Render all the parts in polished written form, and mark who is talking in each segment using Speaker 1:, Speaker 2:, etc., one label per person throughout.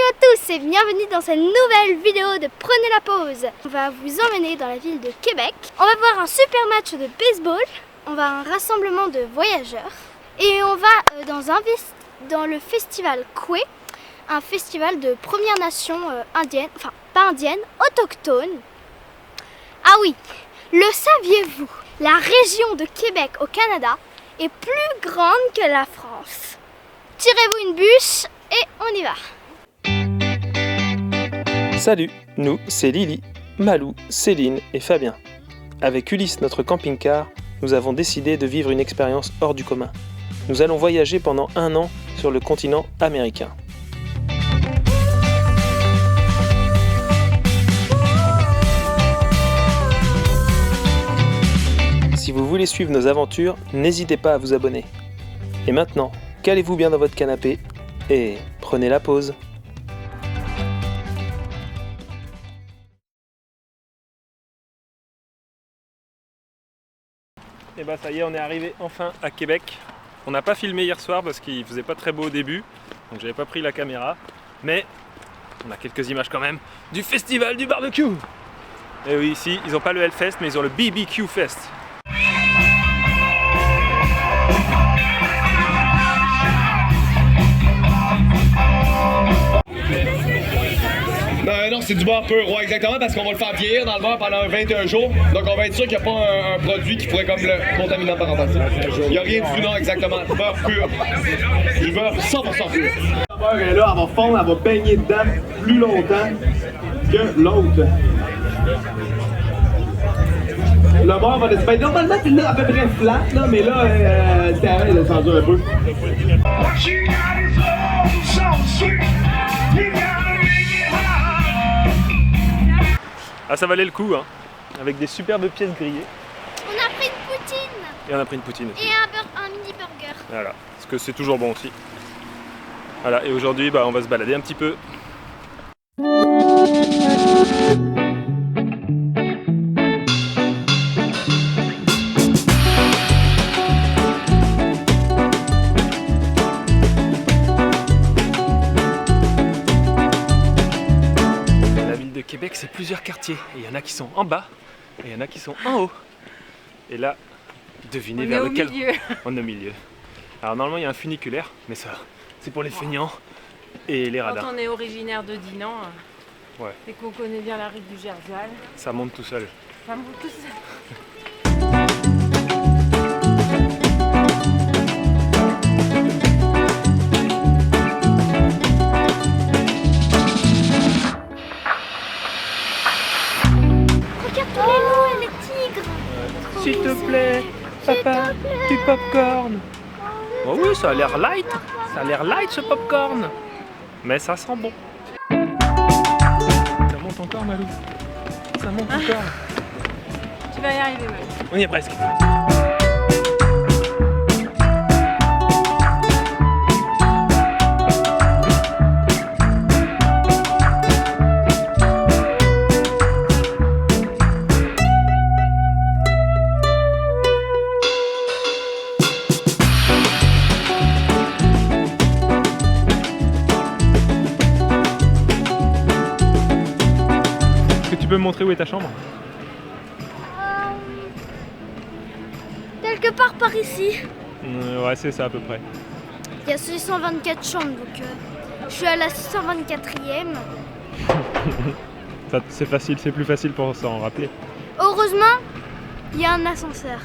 Speaker 1: à tous et bienvenue dans cette nouvelle vidéo de Prenez la pause. On va vous emmener dans la ville de Québec. On va voir un super match de baseball. On va à un rassemblement de voyageurs. Et on va dans le festival Kwe, un festival de Premières Nations indiennes, enfin pas indiennes, autochtones. Ah oui, le saviez-vous? La région de Québec au Canada est plus grande que la France. Tirez-vous une bûche et on y va.
Speaker 2: Salut, nous c'est Lily, Malou, Céline et Fabien. Avec Ulysse, notre camping-car, nous avons décidé de vivre une expérience hors du commun. Nous allons voyager pendant 1 an sur le continent américain. Si vous voulez suivre nos aventures, n'hésitez pas à vous abonner. Et maintenant, calez-vous bien dans votre canapé et prenez la pause. Et bah ça y est, on est arrivé enfin à Québec. On n'a pas filmé hier soir parce qu'il faisait pas très beau au début, donc j'avais pas pris la caméra. Mais on a quelques images quand même du festival du barbecue. Et oui, ici, ils n'ont pas le Hellfest, mais ils ont le BBQ Fest.
Speaker 3: Non, c'est du beurre pur, ouais, exactement, parce qu'on va le faire vieillir dans le beurre pendant 21 jours. Donc, on va être sûr qu'il n'y a pas un produit qui pourrait comme le contaminant par rapport à ça. Il n'y a rien du tout, non, exactement. Beurre pur. Du beurre 100% pur. La beurre est là, elle va fondre, elle va baigner dedans plus longtemps que l'autre. Le beurre va disparaître. Normalement, c'est là à peu près flat, là, mais là, c'est arrêté de s'endurer un peu.
Speaker 2: Ah, ça valait le coup, hein, avec des superbes pièces grillées.
Speaker 1: On a pris une poutine.
Speaker 2: Et on a pris une poutine aussi.
Speaker 1: Et un mini burger.
Speaker 2: Voilà, parce que c'est toujours bon aussi. Voilà, et aujourd'hui, on va se balader un petit peu. Québec, c'est plusieurs quartiers. Et il y en a qui sont en bas et il y en a qui sont en haut. Et là, devinez vers lequel on est au milieu. Alors normalement, il y a un funiculaire, mais ça, c'est pour les feignants et les radars.
Speaker 4: Quand on est originaire de Dinan,
Speaker 2: ouais,
Speaker 4: et qu'on connaît bien la rue du Gerzal,
Speaker 2: ça monte tout seul.
Speaker 4: Ça monte tout seul.
Speaker 2: S'il te plaît, papa, du popcorn. Oh oui, ça a l'air light. Ça a l'air light ce popcorn. Mais ça sent bon. Ça monte encore, Malou. Ça monte encore.
Speaker 4: Tu vas y arriver, Malou.
Speaker 2: On y est presque. Tu peux me montrer où est ta chambre?
Speaker 1: Quelque part par ici.
Speaker 2: Ouais, c'est ça à peu près.
Speaker 1: Il y a 624 chambres, donc je suis à la 624e.
Speaker 2: C'est facile, c'est plus facile pour s'en rappeler.
Speaker 1: Heureusement, il y a un ascenseur.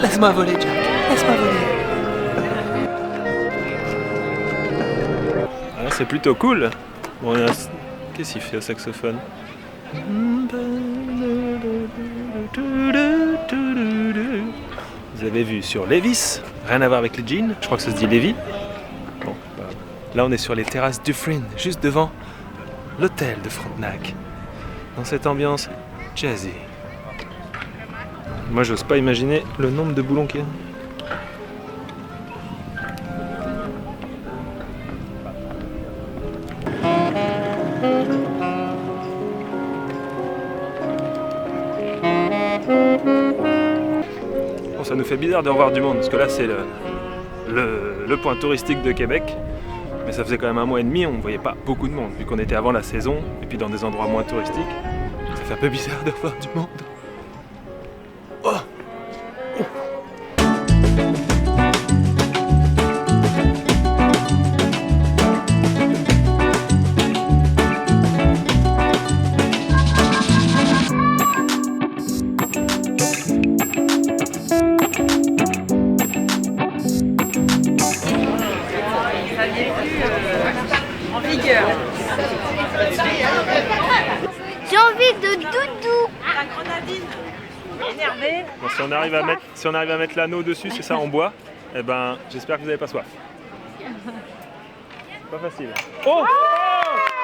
Speaker 2: Laisse-moi voler, Jack. Laisse-moi voler. C'est plutôt cool. Bon, qu'est-ce qu'il fait au saxophone? Vous avez vu sur Levis, rien à voir avec les jeans, je crois que ça se dit Lévi. Bon, là on est sur les terrasses Dufresne, juste devant l'hôtel de Frontenac. Dans cette ambiance jazzy. Moi j'ose pas imaginer le nombre de boulons qu'il y a. Bon, ça nous fait bizarre de revoir du monde, parce que là c'est le point touristique de Québec. Mais ça faisait quand même 1 mois et demi, on ne voyait pas beaucoup de monde, vu qu'on était avant la saison, et puis dans des endroits moins touristiques. Ça fait un peu bizarre de voir du monde. Oh!
Speaker 4: Ça n'est plus en vigueur.
Speaker 1: J'ai envie de doudou.
Speaker 4: La grenadine énervée.
Speaker 2: Bon, si on arrive à mettre l'anneau dessus, c'est ça en bois, eh ben j'espère que vous n'avez pas soif. C'est pas facile. Oh!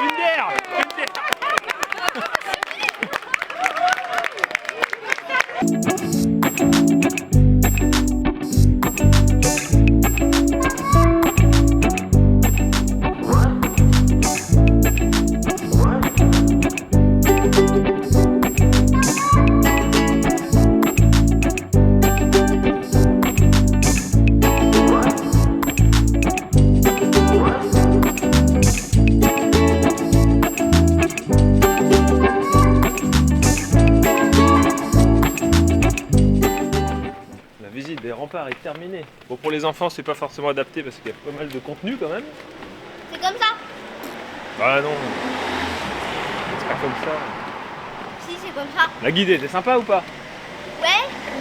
Speaker 2: Une bière! Une bière! Des remparts est terminé. Bon, pour les enfants, c'est pas forcément adapté parce qu'il y a pas mal de contenu quand même.
Speaker 1: C'est comme ça?
Speaker 2: Bah non, c'est pas comme ça.
Speaker 1: Si, c'est comme ça.
Speaker 2: La guidée, c'est sympa ou pas?
Speaker 1: Ouais?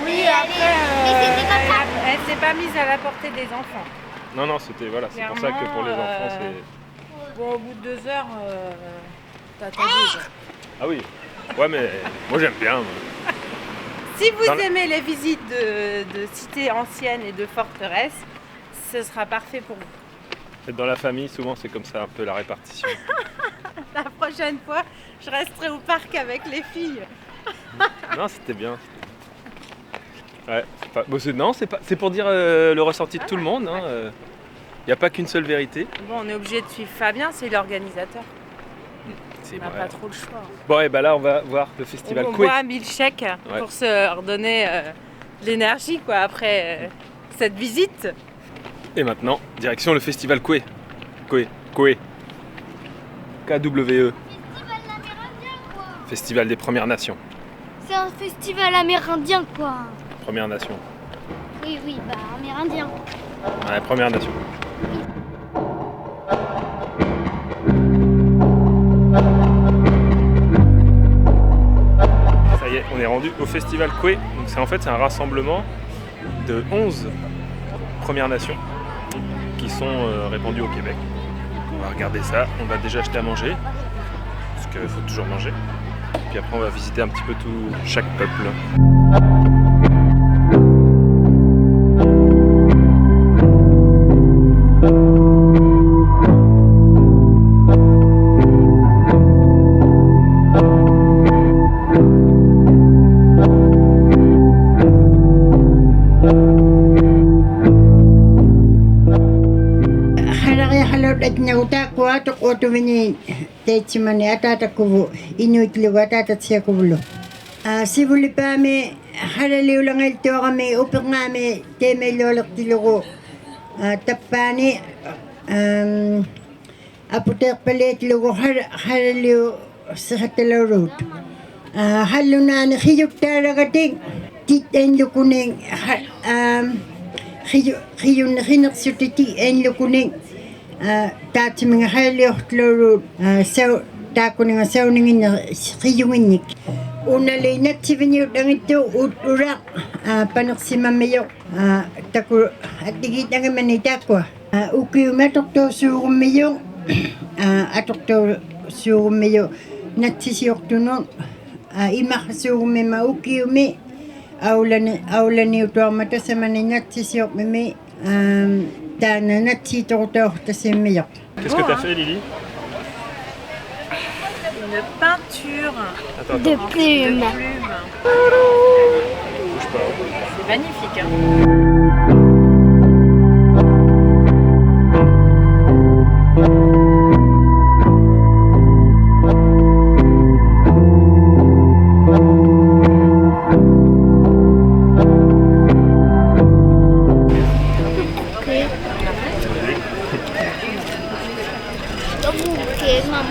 Speaker 4: Oui,
Speaker 1: Mais
Speaker 4: après,
Speaker 1: c'était comme ça.
Speaker 4: elle s'est pas mise à la portée des enfants.
Speaker 2: Non, non, c'était voilà, c'est pour ça que pour les enfants, c'est.
Speaker 4: Bon, au bout de 2 heures, t'as ta guide.
Speaker 2: Ah oui. Ouais, mais moi j'aime bien. Moi.
Speaker 4: Si vous
Speaker 2: Dans le-
Speaker 4: aimez les visites de cités anciennes et de forteresses, ce sera parfait pour vous.
Speaker 2: Être dans la famille, souvent c'est comme ça un peu la répartition.
Speaker 4: La prochaine fois, je resterai au parc avec les filles.
Speaker 2: Non, c'était bien. Ouais, c'est pas... bon, non, c'est pour dire le ressenti de tout le monde. Il n'y a pas qu'une seule vérité.
Speaker 4: Bon, on est obligé de suivre Fabien, c'est l'organisateur.
Speaker 2: C'est
Speaker 4: On n'a
Speaker 2: vrai.
Speaker 4: pas trop le choix.
Speaker 2: Bon, et bah là, on va voir le festival
Speaker 4: On
Speaker 2: Coué.
Speaker 4: boit un milkshake
Speaker 2: Ouais.
Speaker 4: pour se redonner de l'énergie quoi, après cette visite.
Speaker 2: Et maintenant, direction le festival Coué. Coué. Coué. KWE.
Speaker 1: Festival amérindien, quoi.
Speaker 2: Festival des Premières Nations.
Speaker 1: C'est un festival amérindien, quoi.
Speaker 2: Premières Nations.
Speaker 1: Oui, oui, bah amérindien.
Speaker 2: Ouais, Premières Nations. Ça y est, on est rendu au festival Coué. Donc c'est un rassemblement de 11 Premières Nations qui sont répandues au Québec. On va regarder ça, on va déjà acheter à manger, parce qu'il faut toujours manger. Puis après on va visiter un petit peu chaque peuple.
Speaker 5: Nautakwa to otumini tetsimani atatakuvu inuitlugu atatatsia-kuvulu. Si vous voulez pas me halaliulangal tuagami upingami temelualertilugu tappani apoteerpaleetlugu halaliu sihatalarut. Hallunani khiyuktaaragating titenlukuning khiyun khinersutiti enlukuning taatiminga haaliortlurut sau taakuninga sauninginna khiyunginnik unaleinnatsiviniut angittu uraq panersimammiyo taku attigitngamani taakwa ukiuma tortuusuugummiyo atortuusuugummiyo natsisiortunun imaqsuugumima ukiumi aulani utuarmata natsisiormimi taana natsitortortasimmiyoq.
Speaker 2: Qu'est-ce que t'as fait, Lily?
Speaker 4: Une peinture
Speaker 2: Attends,
Speaker 1: De
Speaker 2: attends.
Speaker 1: plumes.
Speaker 4: de plumes.
Speaker 2: Bouge pas.
Speaker 4: C'est magnifique. Hein.
Speaker 1: c'est maman.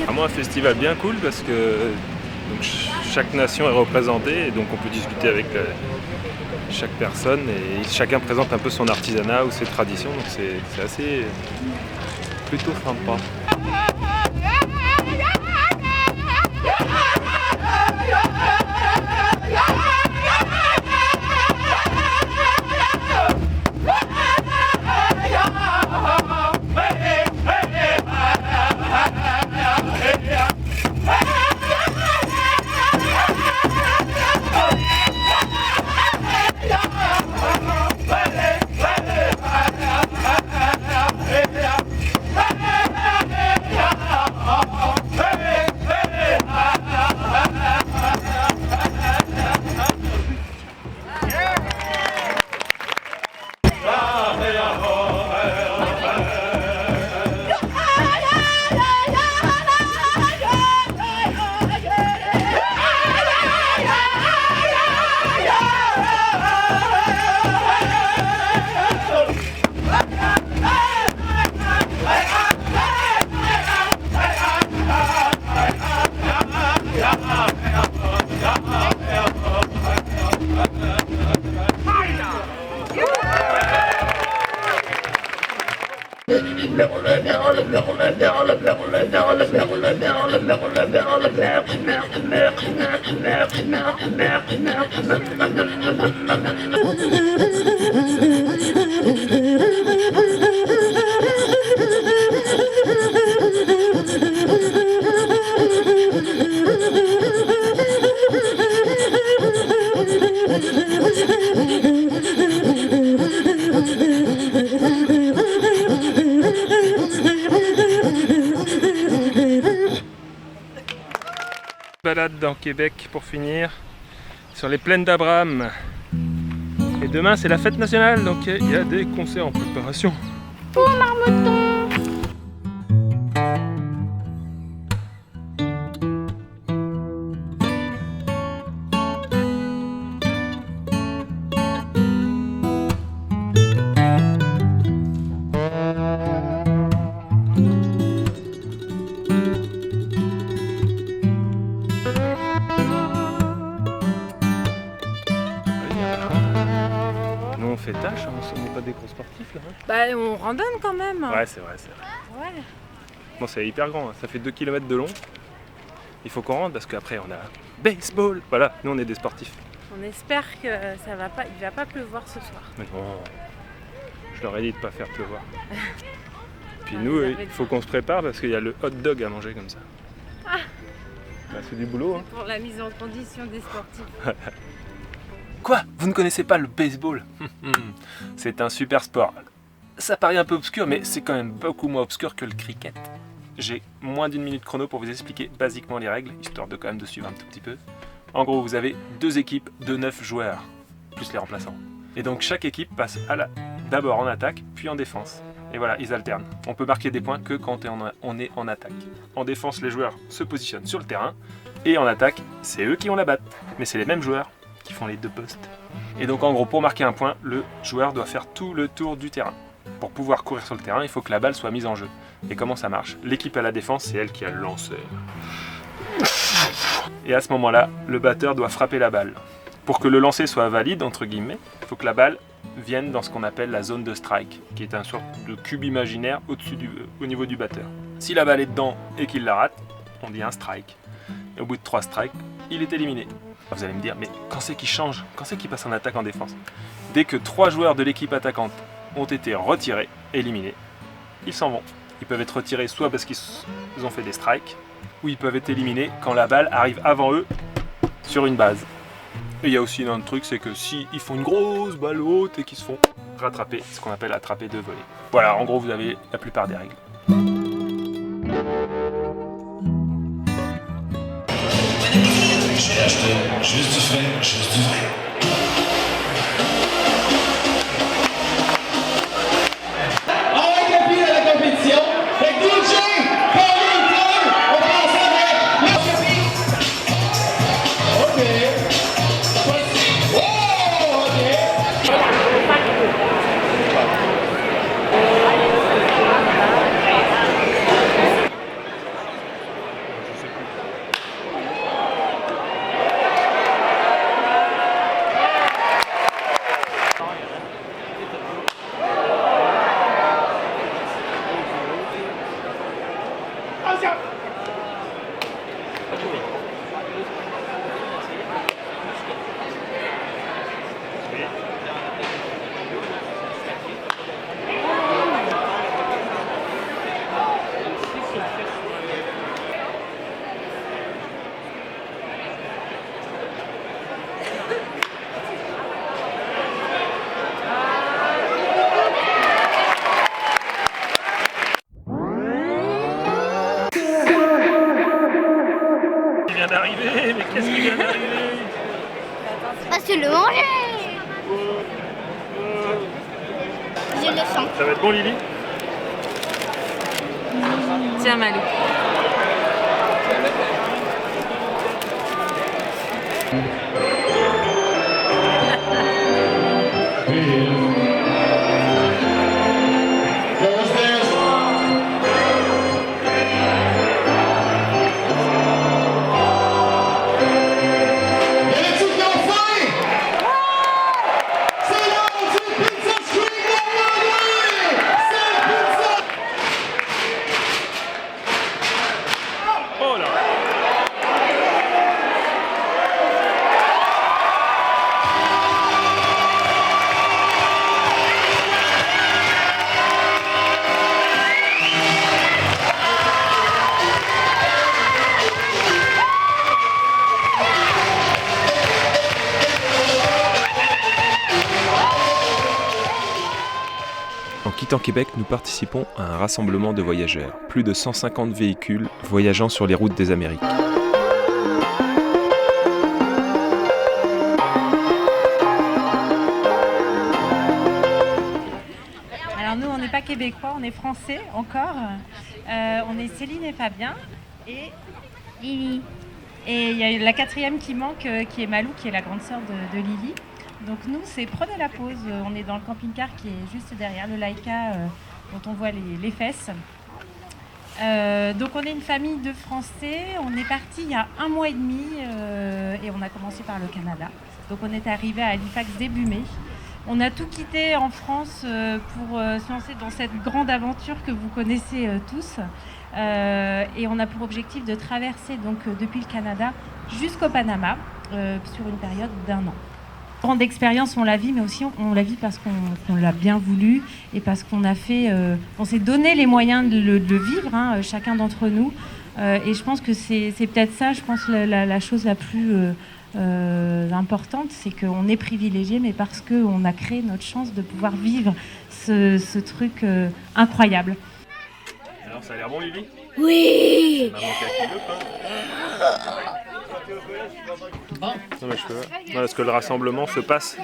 Speaker 2: Vraiment un festival bien cool parce que donc, chaque nation est représentée et donc on peut discuter avec chaque personne et chacun présente un peu son artisanat ou ses traditions, donc c'est assez plutôt sympa. Balade dans Québec pour finir sur les plaines d'Abraham. Et demain c'est la fête nationale, donc il y a des concerts en préparation.
Speaker 1: Oh marmoton!
Speaker 2: Nous on fait tâche, on n'est pas des gros sportifs là. Hein.
Speaker 4: Bah, on randonne quand même.
Speaker 2: Ouais, c'est vrai, c'est vrai.
Speaker 4: Ouais.
Speaker 2: Bon, c'est hyper grand, hein. Ça fait 2 km de long. Il faut qu'on rentre parce qu'après on a baseball. Voilà, nous on est des sportifs.
Speaker 4: On espère que ça va pas, il va pas pleuvoir ce soir.
Speaker 2: Mais non, je leur ai dit de pas faire pleuvoir. Puis
Speaker 4: Ah,
Speaker 2: nous,
Speaker 4: les
Speaker 2: il faut qu'on se prépare parce qu'il y a le hot dog à manger comme ça.
Speaker 4: Ah.
Speaker 2: Bah, c'est du boulot. Hein.
Speaker 4: Pour la mise en condition des sportifs.
Speaker 2: Quoi? Vous ne connaissez pas le baseball? C'est un super sport. Ça paraît un peu obscur, mais c'est quand même beaucoup moins obscur que le cricket. J'ai moins d'1 minute chrono pour vous expliquer basiquement les règles, histoire de quand même de suivre un tout petit peu. En gros, vous avez 2 équipes de 9 joueurs, plus les remplaçants. Et donc chaque équipe passe d'abord en attaque, puis en défense. Et voilà, ils alternent. On peut marquer des points que quand on est en attaque. En défense, les joueurs se positionnent sur le terrain, et en attaque, c'est eux qui ont la batte. Mais c'est les mêmes joueurs qui font les 2 postes. Et donc en gros, pour marquer un point, le joueur doit faire tout le tour du terrain. Pour pouvoir courir sur le terrain, il faut que la balle soit mise en jeu. Et comment ça marche? L'équipe à la défense, c'est elle qui a le lancer. Et à ce moment-là, le batteur doit frapper la balle. Pour que le lancer soit valide, entre guillemets, il faut que la balle vienne dans ce qu'on appelle la zone de strike, qui est un sorte de cube imaginaire au niveau du batteur. Si la balle est dedans et qu'il la rate, on dit un strike. Et au bout de 3 strikes, il est éliminé. Alors vous allez me dire, mais quand c'est qu'il change? Quand c'est qu'il passe en attaque en défense? Dès que 3 joueurs de l'équipe attaquante ont été retirés, éliminés, ils s'en vont. Ils peuvent être retirés soit parce qu'ils ont fait des strikes, ou ils peuvent être éliminés quand la balle arrive avant eux sur une base. Et il y a aussi un autre truc, c'est que s'ils font une grosse balle haute et qu'ils se font rattraper, ce qu'on appelle attraper de volée. Voilà, en gros vous avez la plupart des règles.
Speaker 6: J'ai acheté juste du frais, juste du vrai.
Speaker 1: le sens.
Speaker 2: Ça va être bon, Lily?
Speaker 4: Tiens, Malou.
Speaker 2: Oh là! En quittant Québec, nous participons à un rassemblement de voyageurs. Plus de 150 véhicules voyageant sur les routes des Amériques.
Speaker 4: Alors nous, on n'est pas québécois, on est français encore. On est Céline et Fabien et Lily. Et il y a la quatrième qui manque, qui est Malou, qui est la grande sœur de Lily. Donc nous, c'est Prenez la pause. On est dans le camping-car qui est juste derrière le Laika, dont on voit les fesses. Donc on est une famille de Français. On est parti il y a 1 mois et demi et on a commencé par le Canada. Donc on est arrivé à Halifax début mai. On a tout quitté en France pour se lancer dans cette grande aventure que vous connaissez tous. Et on a pour objectif de traverser donc depuis le Canada jusqu'au Panama sur une période d'1 an. Grande expérience, on la vit, mais aussi on la vit parce qu'on l'a bien voulu et parce qu'on a fait, on s'est donné les moyens de le vivre, hein, chacun d'entre nous. Et je pense que c'est peut-être ça, je pense la chose la plus importante, c'est qu'on est privilégié, mais parce qu'on a créé notre chance de pouvoir vivre ce truc incroyable.
Speaker 2: Alors, ça a l'air bon, Lily?
Speaker 1: Oui.
Speaker 2: On a manqué à qui le pain? Non, mais je peux... Voilà, parce que le rassemblement se passe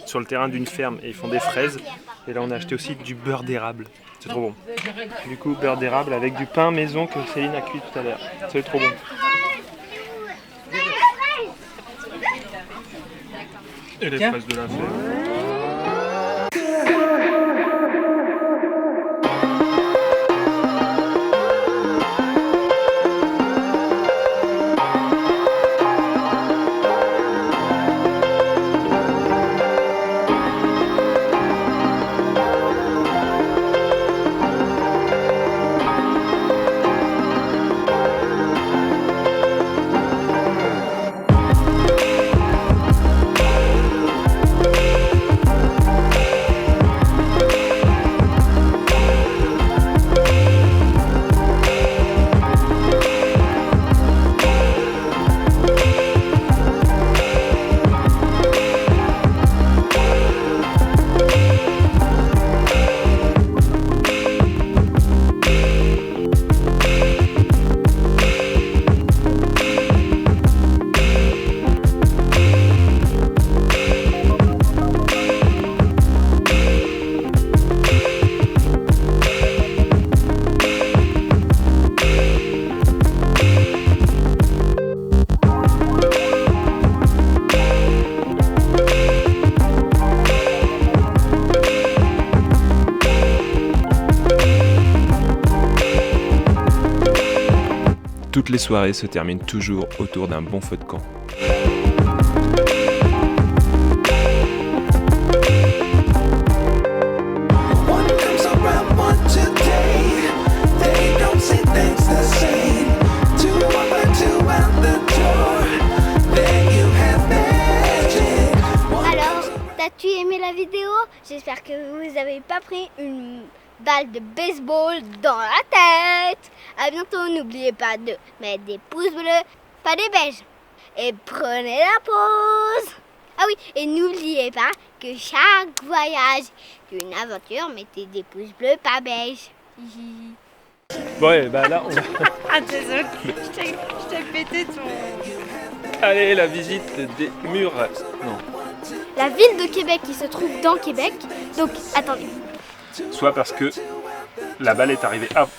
Speaker 2: sur le terrain d'une ferme et ils font des fraises. Et là, on a acheté aussi du beurre d'érable. C'est trop bon. Du coup, beurre d'érable avec du pain maison que Céline a cuit tout à l'heure. C'est trop bon. Et les fraises de la ferme. Toutes les soirées se terminent toujours autour d'un bon feu de camp.
Speaker 1: Alors, t'as-tu aimé la vidéo? J'espère que vous n'avez pas pris une balle de baseball dans la tête. À bientôt, n'oubliez pas de mettre des pouces bleus, pas des beiges. Et prenez la pause. Ah oui, et n'oubliez pas que chaque voyage est une aventure, mettez des pouces bleus, pas beige.
Speaker 2: Ouais, bah là, on...
Speaker 4: Ah désolé, je t'ai pété ton...
Speaker 2: Allez, la visite des murs. Non.
Speaker 1: La ville de Québec qui se trouve dans Québec. Donc, attendez.
Speaker 2: soit parce que la balle est arrivée avant.